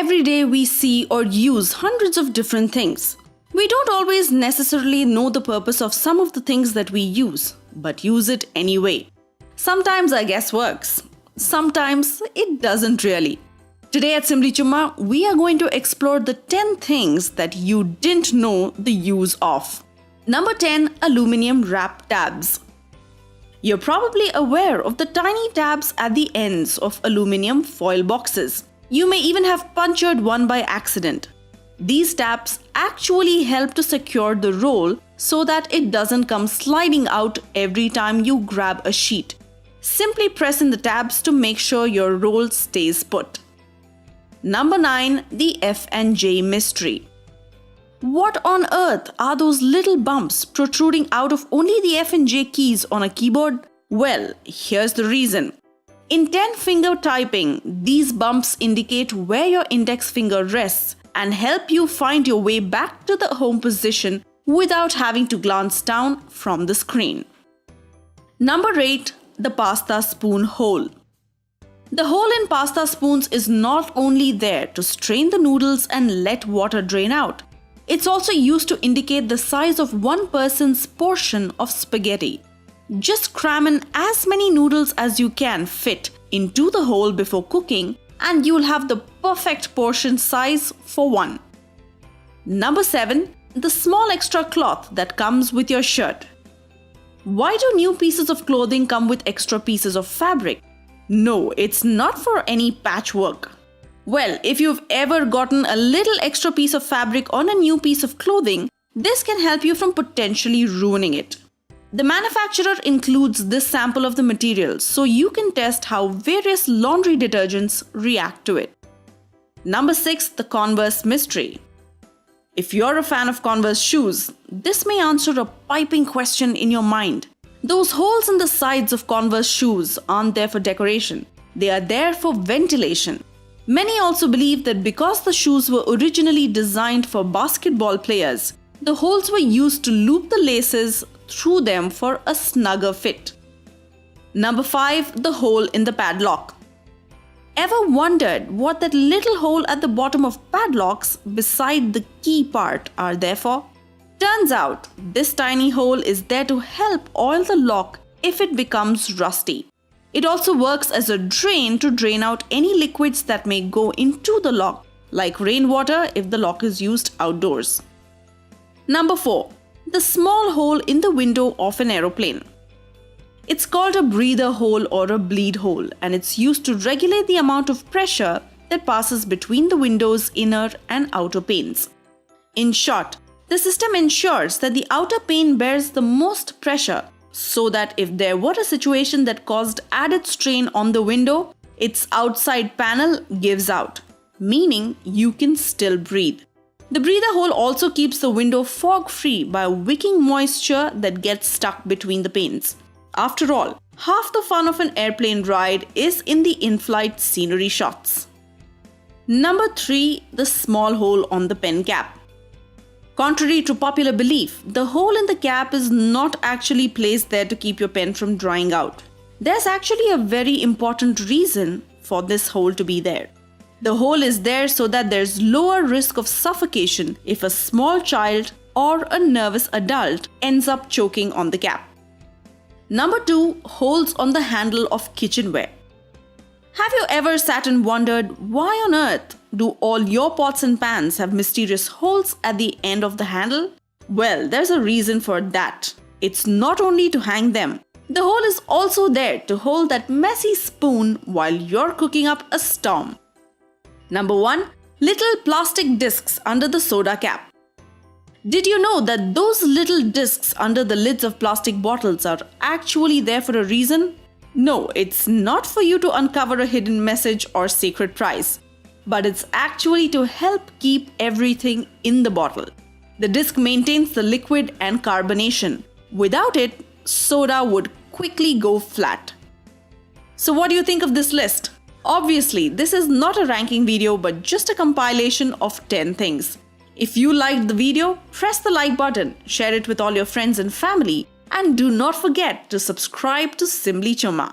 Every day we see or use hundreds of different things. We don't always necessarily know the purpose of some of the things that we use, but use it anyway. Sometimes I guess works. Sometimes it doesn't really. Today at Simply Chumma, we are going to explore the 10 things that you didn't know the use of. Number 10. Aluminum wrap tabs. You're probably aware of the tiny tabs at the ends of aluminum foil boxes. You may even have punctured one by accident. These tabs actually help to secure the roll so that it doesn't come sliding out every time you grab a sheet. Simply press in the tabs to make sure your roll stays put. Number 9. The F&J mystery. What on earth are those little bumps protruding out of only the F and J keys on a keyboard? Well, here's the reason. In 10-finger typing, these bumps indicate where your index finger rests and help you find your way back to the home position without having to glance down from the screen. Number 8. The pasta spoon hole. The hole in pasta spoons is not only there to strain the noodles and let water drain out. It's also used to indicate the size of one person's portion of spaghetti. Just cram in as many noodles as you can fit into the hole before cooking and you'll have the perfect portion size for one. Number 7. The small extra cloth that comes with your shirt. Why do new pieces of clothing come with extra pieces of fabric? No, it's not for any patchwork. Well, if you've ever gotten a little extra piece of fabric on a new piece of clothing, this can help you from potentially ruining it. The manufacturer includes this sample of the material so you can test how various laundry detergents react to it. Number 6. The Converse mystery. If you're a fan of Converse shoes, this may answer a piping question in your mind. Those holes in the sides of Converse shoes aren't there for decoration. They are there for ventilation. Many also believe that because the shoes were originally designed for basketball players, the holes were used to loop the laces through them for a snugger fit. Number 5. The hole in the padlock. Ever wondered what that little hole at the bottom of padlocks beside the key part are there for? Turns out, this tiny hole is there to help oil the lock if it becomes rusty. It also works as a drain to drain out any liquids that may go into the lock, like rainwater if the lock is used outdoors. Number 4. The small hole in the window of an aeroplane. It's called a breather hole or a bleed hole, and it's used to regulate the amount of pressure that passes between the window's inner and outer panes. In short, the system ensures that the outer pane bears the most pressure, so that if there were a situation that caused added strain on the window, its outside panel gives out, meaning you can still breathe. The breather hole also keeps the window fog-free by wicking moisture that gets stuck between the panes. After all, half the fun of an airplane ride is in the in-flight scenery shots. Number 3. The small hole on the pen cap. Contrary to popular belief, the hole in the cap is not actually placed there to keep your pen from drying out. There's actually a very important reason for this hole to be there. The hole is there so that there's lower risk of suffocation if a small child or a nervous adult ends up choking on the cap. Number 2. Holes on the handle of kitchenware. Have you ever sat and wondered why on earth do all your pots and pans have mysterious holes at the end of the handle? Well, there's a reason for that. It's not only to hang them. The hole is also there to hold that messy spoon while you're cooking up a storm. Number 1. Little plastic discs under the soda cap. Did you know that those little discs under the lids of plastic bottles are actually there for a reason? No, it's not for you to uncover a hidden message or secret prize, but it's actually to help keep everything in the bottle. The disc maintains the liquid and carbonation. Without it, soda would quickly go flat. So what do you think of this list? Obviously, this is not a ranking video but just a compilation of 10 things. If you liked the video, press the like button, share it with all your friends and family, and do not forget to subscribe to Simply Chumma.